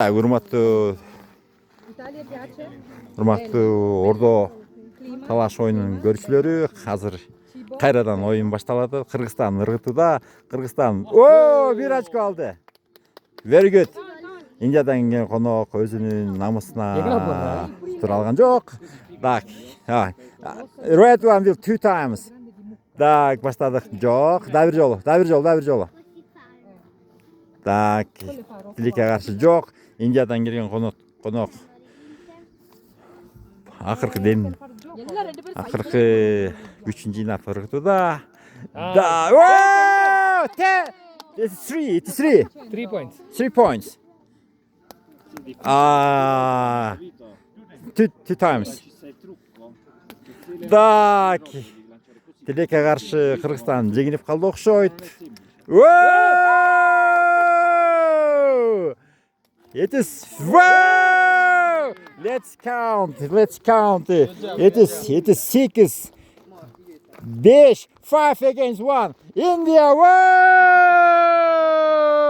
Урматтуу Italia piace? Ордо Clima? талаш оюнун көрүүчүлөрү, азыр кайрадан оюн башталады. Кыргызстан ыргытууда. Кыргызстан бир очко алды. Very good. Индиядан келген конок өзүнүн намысына тура алган жок. Так. Red one will two times. Так, баштадык. Жок, да бир жолу. Так, тилекке каршы жок. Индиядан келген конок акыркы күчүн жыйнап ыргытууда. Да. It's three. 3 points. 3 points. Two times. Так. Тилекке каршы Кыргызстан жеңилип калды окшойт. It is Let's count. It is 6. 5 against 1. India.